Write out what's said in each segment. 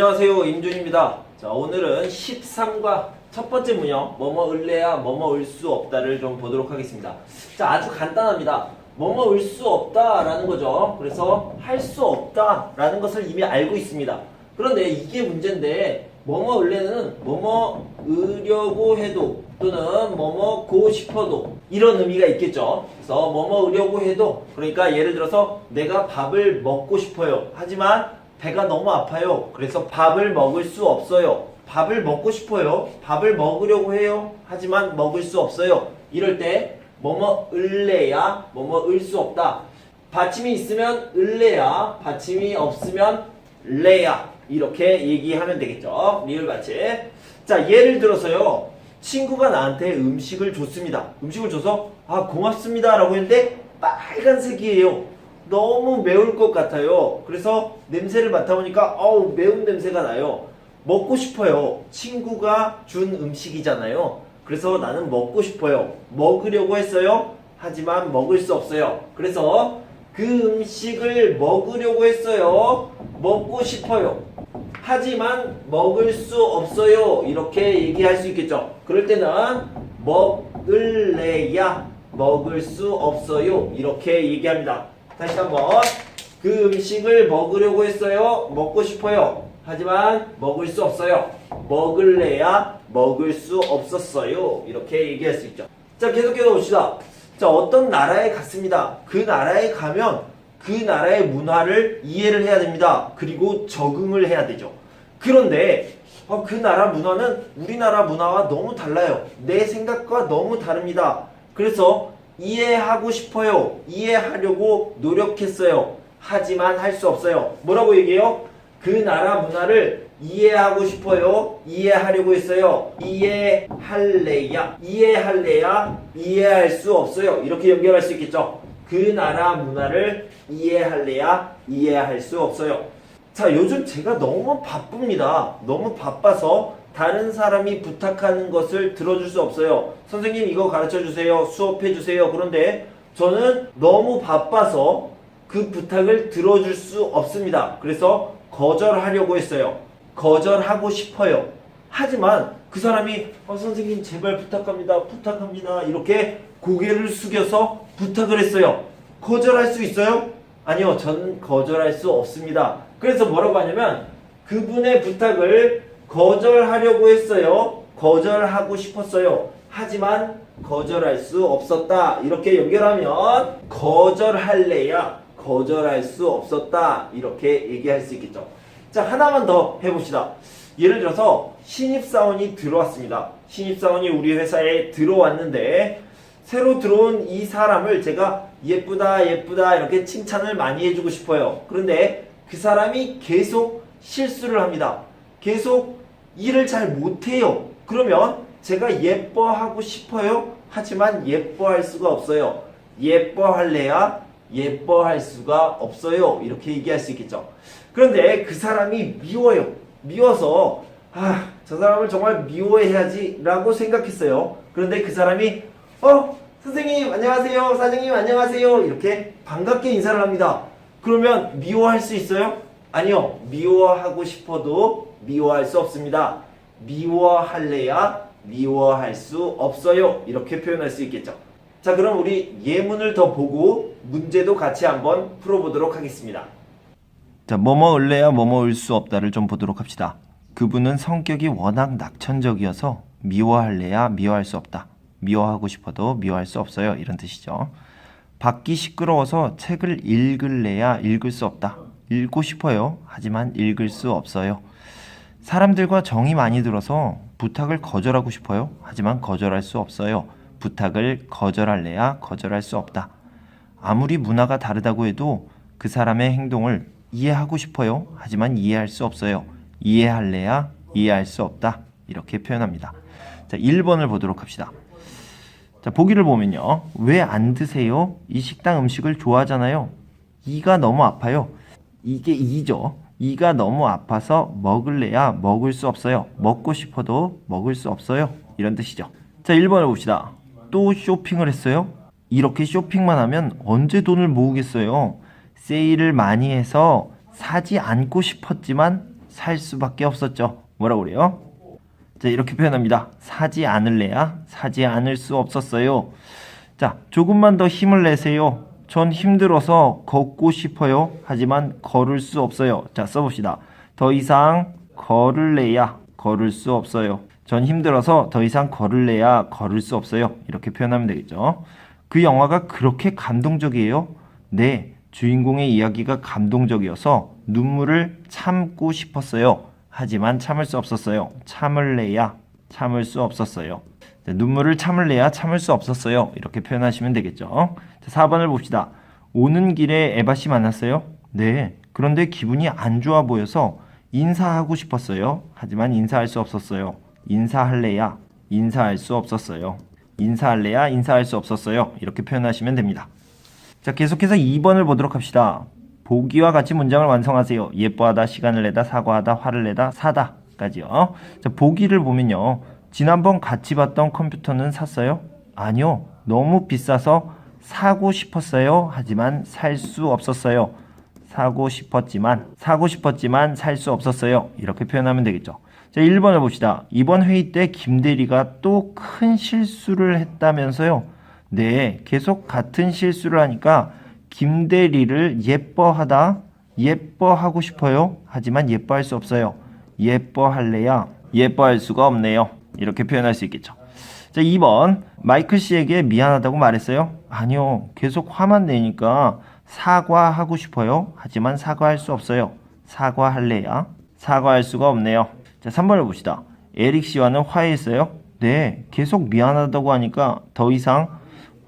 안녕하세요, 임준입니다. 자, 오늘은 13과 첫 번째 문형 뭐뭐 을래야 뭐뭐 을 수 없다를 좀 보도록 하겠습니다. 자, 아주 간단합니다. 뭐뭐 을 수 없다라는 거죠. 그래서 할 수 없다라는 것을 이미 알고 있습니다. 그런데 이게 문제인데 뭐뭐 을래는 뭐뭐 으려고 해도 또는 뭐뭐 고 싶어도 이런 의미가 있겠죠. 그래서 뭐뭐 으려고 해도, 그러니까 예를 들어서 내가 밥을 먹고 싶어요. 하지만 배가 너무 아파요. 그래서 밥을 먹을 수 없어요. 밥을 먹고 싶어요. 밥을 먹으려고 해요. 하지만 먹을 수 없어요. 이럴 때 뭐뭐 을래야 뭐뭐 을 수 없다. 받침이 있으면 을래야, 받침이 없으면 레야, 이렇게 얘기하면 되겠죠. 리을 받침. 자, 예를 들어서요, 친구가 나한테 음식을 줬습니다. 음식을 줘서 고맙습니다 라고 했는데 빨간색이에요. 너무 매울 것 같아요. 그래서 냄새를 맡아보니까 매운 냄새가 나요. 먹고 싶어요. 친구가 준 음식이잖아요. 그래서 나는 먹고 싶어요. 먹으려고 했어요. 하지만 먹을 수 없어요. 그래서 그 음식을 먹으려고 했어요. 먹고 싶어요. 하지만 먹을 수 없어요. 이렇게 얘기할 수 있겠죠. 그럴 때는 먹을래야 먹을 수 없어요. 이렇게 얘기합니다. 다시 한번. 그 음식을 먹으려고 했어요. 먹고 싶어요. 하지만 먹을 수 없어요. 먹을래야 먹을 수 없었어요. 이렇게 얘기할 수 있죠. 자, 계속해서 봅시다. 자, 어떤 나라에 갔습니다. 그 나라에 가면 그 나라의 문화를 이해를 해야 됩니다. 그리고 적응을 해야 되죠. 그런데 그 나라 문화는 우리나라 문화와 너무 달라요. 내 생각과 너무 다릅니다. 그래서 이해하고 싶어요. 이해하려고 노력했어요. 하지만 할 수 없어요. 뭐라고 얘기해요? 그 나라 문화를 이해하고 싶어요. 이해하려고 했어요. 이해할래야 이해할 수 없어요. 이렇게 연결할 수 있겠죠. 그 나라 문화를 이해할래야 이해할 수 없어요. 자, 요즘 제가 너무 바쁩니다. 너무 바빠서 다른 사람이 부탁하는 것을 들어줄 수 없어요. 선생님, 이거 가르쳐 주세요. 수업해 주세요. 그런데 저는 너무 바빠서 그 부탁을 들어줄 수 없습니다. 그래서 거절하려고 했어요. 거절하고 싶어요. 하지만 그 사람이 선생님 제발 부탁합니다 이렇게 고개를 숙여서 부탁을 했어요. 거절할 수 있어요? 아니요, 저는 거절할 수 없습니다. 그래서 뭐라고 하냐면 그분의 부탁을 거절하려고 했어요. 거절하고 싶었어요. 하지만 거절할 수 없었다. 이렇게 연결하면 거절할래야 거절할 수 없었다. 이렇게 얘기할 수 있겠죠. 자, 하나만 더 해봅시다. 예를 들어서 신입사원이 들어왔습니다. 신입사원이 우리 회사에 들어왔는데 새로 들어온 이 사람을 제가 예쁘다 이렇게 칭찬을 많이 해주고 싶어요. 그런데 그 사람이 계속 실수를 합니다. 계속 일을 잘 못해요. 그러면 제가 예뻐하고 싶어요. 하지만 예뻐할 수가 없어요. 예뻐할래야 예뻐할 수가 없어요. 이렇게 얘기할 수 있겠죠. 그런데 그 사람이 미워요. 미워서 저 사람을 정말 미워해야지 라고 생각했어요. 그런데 그 사람이 선생님 안녕하세요. 사장님 안녕하세요. 이렇게 반갑게 인사를 합니다. 그러면 미워할 수 있어요? 아니요. 미워하고 싶어도 미워할 수 없습니다. 미워할래야 미워할 수 없어요. 이렇게 표현할 수 있겠죠. 자, 그럼 우리 예문을 더 보고 문제도 같이 한번 풀어보도록 하겠습니다. 자, 뭐뭐 을래야 뭐뭐 을 수 없다를 좀 보도록 합시다. 그분은 성격이 워낙 낙천적이어서 미워할래야 미워할 수 없다. 미워하고 싶어도 미워할 수 없어요. 이런 뜻이죠. 밖이 시끄러워서 책을 읽을래야 읽을 수 없다. 읽고 싶어요. 하지만 읽을 수 없어요. 사람들과 정이 많이 들어서 부탁을 거절하고 싶어요. 하지만 거절할 수 없어요. 부탁을 거절할래야 거절할 수 없다. 아무리 문화가 다르다고 해도 그 사람의 행동을 이해하고 싶어요. 하지만 이해할 수 없어요. 이해할래야 이해할 수 없다. 이렇게 표현합니다. 자, 1번을 보도록 합시다. 자, 보기를 보면요. 왜 안 드세요? 이 식당 음식을 좋아하잖아요. 이가 너무 아파요. 이게 이죠. 이가 너무 아파서 먹을래야 먹을 수 없어요. 먹고 싶어도 먹을 수 없어요. 이런 뜻이죠. 자, 1번을 봅시다. 또 쇼핑을 했어요? 이렇게 쇼핑만 하면 언제 돈을 모으겠어요? 세일을 많이 해서 사지 않고 싶었지만 살 수밖에 없었죠. 뭐라고 그래요? 자, 이렇게 표현합니다. 사지 않을래야? 사지 않을 수 없었어요. 자, 조금만 더 힘을 내세요. 전 힘들어서 걷고 싶어요. 하지만 걸을 수 없어요. 자, 써봅시다. 더 이상 걸을래야 걸을 수 없어요. 전 힘들어서 더 이상 걸을래야 걸을 수 없어요. 이렇게 표현하면 되겠죠. 그 영화가 그렇게 감동적이에요? 네, 주인공의 이야기가 감동적이어서 눈물을 참고 싶었어요. 하지만 참을 수 없었어요. 참을래야 참을 수 없었어요. 눈물을 참을래야 참을 수 없었어요. 이렇게 표현하시면 되겠죠. 자, 4번을 봅시다. 오는 길에 에바씨 만났어요? 네, 그런데 기분이 안 좋아 보여서 인사하고 싶었어요. 하지만 인사할 수 없었어요. 인사할래야 인사할 수 없었어요. 인사할래야 인사할 수 없었어요. 이렇게 표현하시면 됩니다. 자, 계속해서 2번을 보도록 합시다. 보기와 같이 문장을 완성하세요. 예뻐하다, 시간을 내다, 사과하다, 화를 내다, 사다 까지요. 자, 보기를 보면요. 지난번 같이 봤던 컴퓨터는 샀어요? 아니요. 너무 비싸서 사고 싶었어요. 하지만 살 수 없었어요. 사고 싶었지만 살 수 없었어요. 이렇게 표현하면 되겠죠. 자, 1번을 봅시다. 이번 회의 때 김대리가 또 큰 실수를 했다면서요? 네, 계속 같은 실수를 하니까 김대리를 예뻐하고 싶어요. 하지만 예뻐할 수 없어요. 예뻐할래야 예뻐할 수가 없네요. 이렇게 표현할 수 있겠죠. 자, 2번. 마이클 씨에게 미안하다고 말했어요? 아니요. 계속 화만 내니까 사과하고 싶어요. 하지만 사과할 수 없어요. 사과할래야 사과할 수가 없네요. 자, 3번을 봅시다. 에릭 씨와는 화해했어요? 네, 계속 미안하다고 하니까 더 이상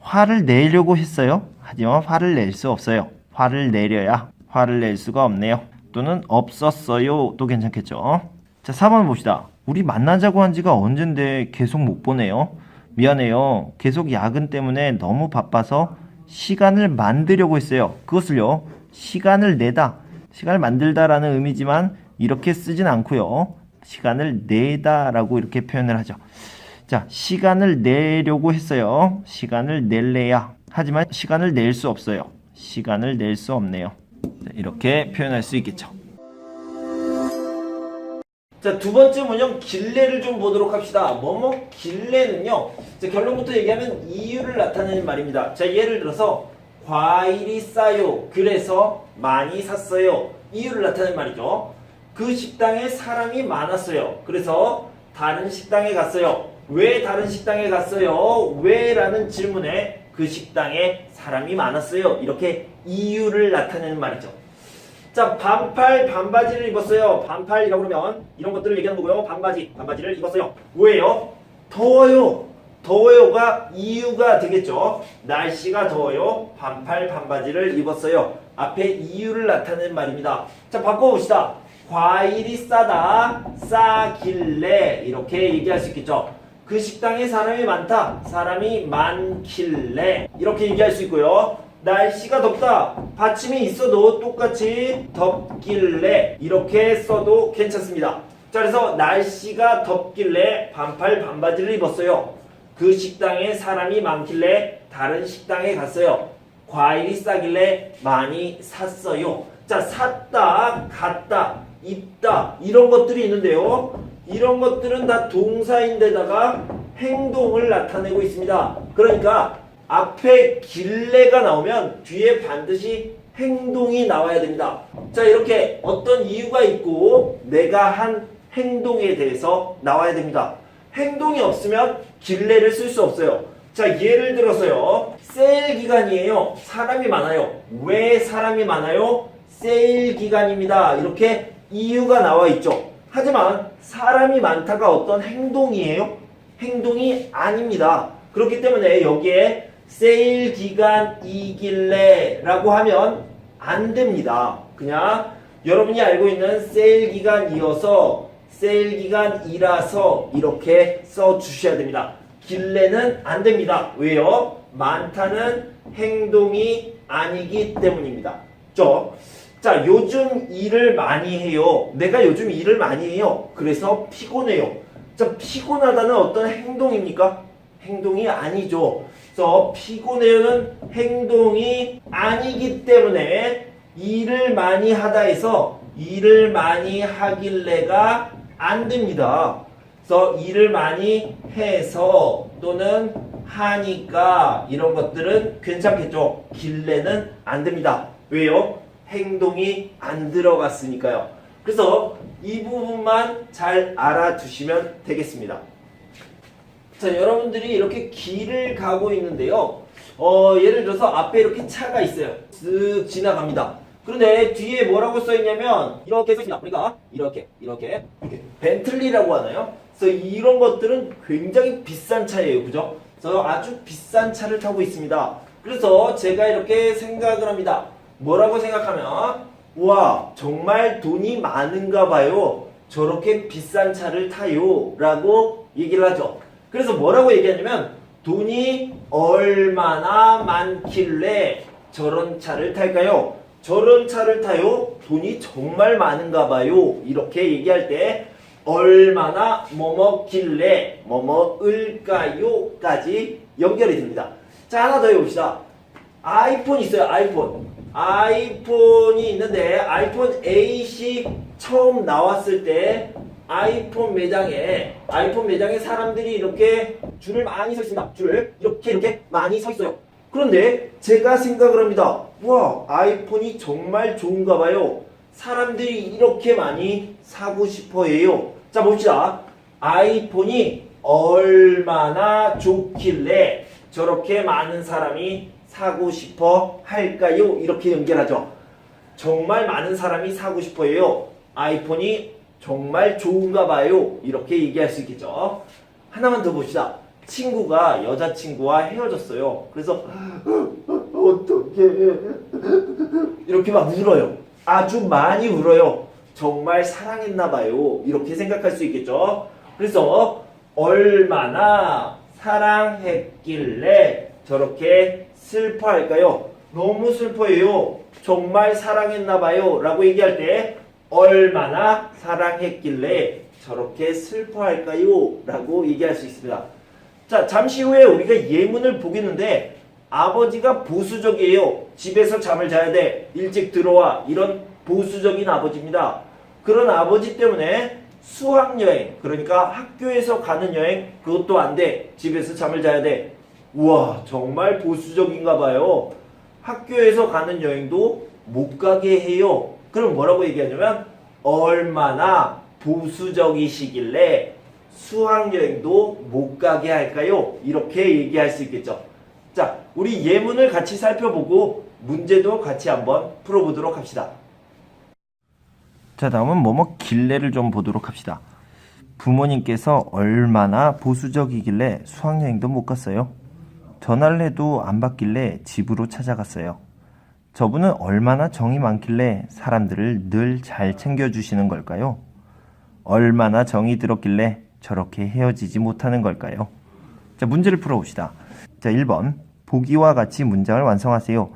화를 내려고 했어요. 하지만 화를 낼 수 없어요. 화를 내려야 화를 낼 수가 없네요. 또는 없었어요 도 괜찮겠죠. 자, 4번 봅시다. 우리 만나자고 한 지가 언젠데 계속 못 보네요. 미안해요. 계속 야근 때문에 너무 바빠서 시간을 만들려고 했어요. 그것을요, 시간을 내다, 시간을 만들다라는 의미지만 이렇게 쓰진 않고요. 시간을 내다라고 이렇게 표현을 하죠. 자, 시간을 내려고 했어요. 시간을 낼래야. 하지만 시간을 낼 수 없어요. 시간을 낼 수 없네요. 자, 이렇게 표현할 수 있겠죠. 자, 두 번째 문형 길래를 좀 보도록 합시다. 길래는요. 자, 결론부터 얘기하면 이유를 나타내는 말입니다. 자, 예를 들어서 과일이 싸요. 그래서 많이 샀어요. 이유를 나타내는 말이죠. 그 식당에 사람이 많았어요. 그래서 다른 식당에 갔어요. 왜 다른 식당에 갔어요? 왜? 라는 질문에 그 식당에 사람이 많았어요. 이렇게 이유를 나타내는 말이죠. 자, 반팔 반바지를 입었어요. 반팔이라고 그러면 이런 것들을 얘기하는 거고요. 반바지를 입었어요. 왜요? 더워요. 더워요가 이유가 되겠죠. 날씨가 더워요. 반팔 반바지를 입었어요. 앞에 이유를 나타내는 말입니다. 자, 바꿔봅시다. 과일이 싸다, 싸길래 이렇게 얘기할 수 있겠죠. 그 식당에 사람이 많다, 사람이 많길래 이렇게 얘기할 수 있고요. 날씨가 덥다, 받침이 있어도 똑같이 덥길래 이렇게 써도 괜찮습니다. 자, 그래서 날씨가 덥길래 반팔 반바지를 입었어요. 그 식당에 사람이 많길래 다른 식당에 갔어요. 과일이 싸길래 많이 샀어요. 자, 샀다, 갔다, 입다 이런 것들이 있는데요. 이런 것들은 다 동사인데다가 행동을 나타내고 있습니다. 그러니까 앞에 길래가 나오면 뒤에 반드시 행동이 나와야 됩니다. 자, 이렇게 어떤 이유가 있고 내가 한 행동에 대해서 나와야 됩니다. 행동이 없으면 길래를 쓸 수 없어요. 자, 예를 들어서요. 세일 기간이에요. 사람이 많아요. 왜 사람이 많아요? 세일 기간입니다. 이렇게 이유가 나와 있죠. 하지만 사람이 많다가 어떤 행동이에요? 행동이 아닙니다. 그렇기 때문에 여기에 세일 기간이길래 라고 하면 안 됩니다. 그냥 여러분이 알고 있는 세일 기간이어서 세일 기간이라서 이렇게 써주셔야 됩니다. 길래는 안 됩니다. 왜요? 많다는 행동이 아니기 때문입니다. 자, 요즘 일을 많이 해요. 내가 요즘 일을 많이 해요. 그래서 피곤해요. 자, 피곤하다는 어떤 행동입니까? 행동이 아니죠. 그래서 피곤해요는 행동이 아니기 때문에 일을 많이 하다 해서 일을 많이 하길래가 안 됩니다. 그래서 일을 많이 해서 또는 하니까 이런 것들은 괜찮겠죠. 길래는 안 됩니다. 왜요? 행동이 안 들어갔으니까요. 그래서 이 부분만 잘 알아두시면 되겠습니다. 자, 여러분들이 이렇게 길을 가고 있는데요. 예를 들어서 앞에 이렇게 차가 있어요. 쓱 지나갑니다. 그런데 뒤에 뭐라고 써있냐면 이렇게 써있습니다. 그러니까 이렇게 벤틀리라고 하나요? 그래서 이런 것들은 굉장히 비싼 차예요. 그죠? 그래서 아주 비싼 차를 타고 있습니다. 그래서 제가 이렇게 생각을 합니다. 뭐라고 생각하면 와, 정말 돈이 많은가 봐요. 저렇게 비싼 차를 타요. 라고 얘기를 하죠. 그래서 뭐라고 얘기하냐면 돈이 얼마나 많길래 저런 차를 탈까요? 저런 차를 타요? 돈이 정말 많은가 봐요. 이렇게 얘기할 때 얼마나 뭐뭐길래 뭐뭐을까요? 까지 연결이 됩니다. 자, 하나 더 해봅시다. 아이폰 있어요. 아이폰이 있는데 아이폰 8이 처음 나왔을 때 아이폰 매장에 사람들이 이렇게 줄을 많이 서 있습니다. 줄을 이렇게 많이 서 있어요. 그런데 제가 생각을 합니다. 와, 아이폰이 정말 좋은가 봐요. 사람들이 이렇게 많이 사고 싶어 해요. 자, 봅시다. 아이폰이 얼마나 좋길래 저렇게 많은 사람이 사고 싶어 할까요? 이렇게 연결하죠. 정말 많은 사람이 사고 싶어 해요. 아이폰이 정말 좋은가 봐요. 이렇게 얘기할 수 있겠죠. 하나만 더 봅시다. 친구가 여자친구와 헤어졌어요. 그래서 어떡해 이렇게 막 울어요. 아주 많이 울어요. 정말 사랑했나 봐요. 이렇게 생각할 수 있겠죠. 그래서 얼마나 사랑했길래 저렇게 슬퍼할까요? 너무 슬퍼해요. 정말 사랑했나 봐요. 라고 얘기할 때 얼마나 사랑했길래 저렇게 슬퍼할까요? 라고 얘기할 수 있습니다. 자, 잠시 후에 우리가 예문을 보겠는데 아버지가 보수적이에요. 집에서 잠을 자야 돼. 일찍 들어와. 이런 보수적인 아버지입니다. 그런 아버지 때문에 수학여행, 그러니까 학교에서 가는 여행, 그것도 안 돼. 집에서 잠을 자야 돼. 우와, 정말 보수적인가 봐요. 학교에서 가는 여행도 못 가게 해요. 그럼 뭐라고 얘기하냐면 얼마나 보수적이시길래 수학여행도 못 가게 할까요? 이렇게 얘기할 수 있겠죠. 자, 우리 예문을 같이 살펴보고 문제도 같이 한번 풀어보도록 합시다. 자, 다음은 뭐뭐 길래를 좀 보도록 합시다. 부모님께서 얼마나 보수적이길래 수학여행도 못 갔어요? 전화를 해도 안 받길래 집으로 찾아갔어요. 저분은 얼마나 정이 많길래 사람들을 늘 잘 챙겨주시는 걸까요? 얼마나 정이 들었길래 저렇게 헤어지지 못하는 걸까요? 자, 문제를 풀어봅시다. 자, 1번. 보기와 같이 문장을 완성하세요.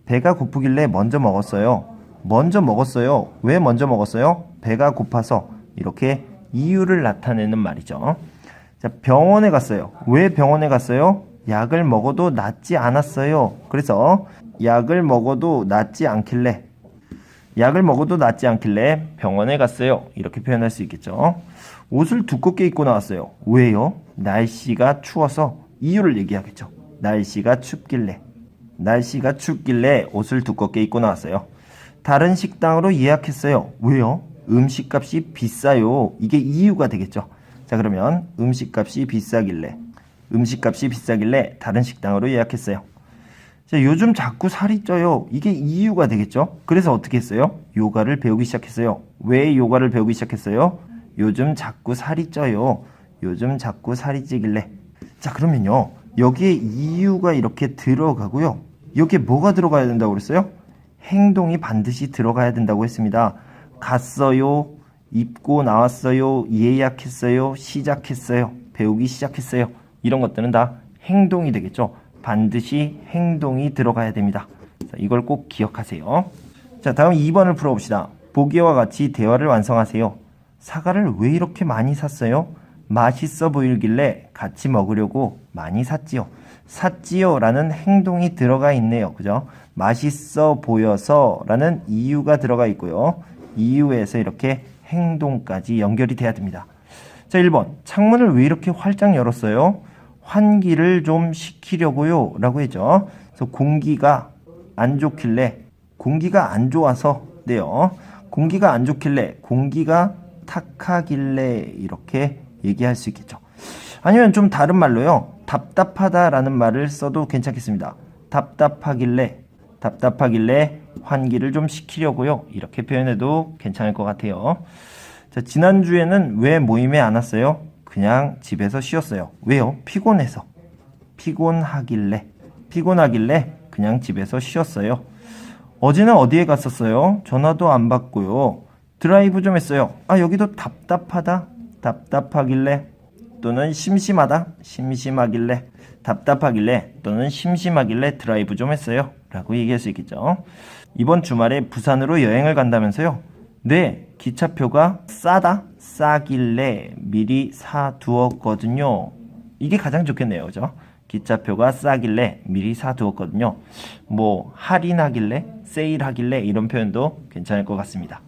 배가 고프길래 먼저 먹었어요. 먼저 먹었어요. 왜 먼저 먹었어요? 배가 고파서. 이렇게 이유를 나타내는 말이죠. 자, 병원에 갔어요. 왜 병원에 갔어요? 약을 먹어도 낫지 않았어요. 그래서 약을 먹어도 낫지 않길래 병원에 갔어요. 이렇게 표현할 수 있겠죠. 옷을 두껍게 입고 나왔어요. 왜요? 날씨가 추워서. 이유를 얘기하겠죠. 날씨가 춥길래 옷을 두껍게 입고 나왔어요. 다른 식당으로 예약했어요. 왜요? 음식값이 비싸요. 이게 이유가 되겠죠. 자, 그러면 음식값이 비싸길래 다른 식당으로 예약했어요. 자, 요즘 자꾸 살이 쪄요. 이게 이유가 되겠죠. 그래서 어떻게 했어요? 요가를 배우기 시작했어요. 왜 요가를 배우기 시작했어요? 요즘 자꾸 살이 쪄요. 요즘 자꾸 살이 찌길래. 자, 그러면요, 여기에 이유가 이렇게 들어가고요. 여기에 뭐가 들어가야 된다고 그랬어요? 행동이 반드시 들어가야 된다고 했습니다. 갔어요, 입고 나왔어요, 예약했어요, 시작했어요, 배우기 시작했어요. 이런 것들은 다 행동이 되겠죠. 반드시 행동이 들어가야 됩니다. 자, 이걸 꼭 기억하세요. 자, 다음 2번을 풀어봅시다. 보기와 같이 대화를 완성하세요. 사과를 왜 이렇게 많이 샀어요? 맛있어 보이길래 같이 먹으려고 많이 샀지요. 샀지요 라는 행동이 들어가 있네요. 그죠? 맛있어 보여서 라는 이유가 들어가 있고요. 이유에서 이렇게 행동까지 연결이 돼야 됩니다. 자, 1번. 창문을 왜 이렇게 활짝 열었어요? 환기를 좀 시키려고요. 라고 했죠. 그래서 공기가 안 좋길래, 공기가 안 좋아서, 네요. 공기가 안 좋길래, 공기가 탁하길래 이렇게 얘기할 수 있겠죠. 아니면 좀 다른 말로요. 답답하다라는 말을 써도 괜찮겠습니다. 답답하길래 환기를 좀 시키려고요. 이렇게 표현해도 괜찮을 것 같아요. 자, 지난주에는 왜 모임에 안 왔어요? 그냥 집에서 쉬었어요. 왜요? 피곤해서. 피곤하길래 그냥 집에서 쉬었어요. 어제는 어디에 갔었어요? 전화도 안 받고요. 드라이브 좀 했어요. 아, 여기도 답답하길래 또는 답답하길래 또는 심심하길래 드라이브 좀 했어요. 라고 얘기할 수 있겠죠. 이번 주말에 부산으로 여행을 간다면서요? 네, 기차표가 싸길래 미리 사두었거든요. 이게 가장 좋겠네요. 그죠? 기차표가 싸길래 미리 사두었거든요. 뭐 할인하길래, 세일하길래 이런 표현도 괜찮을 것 같습니다.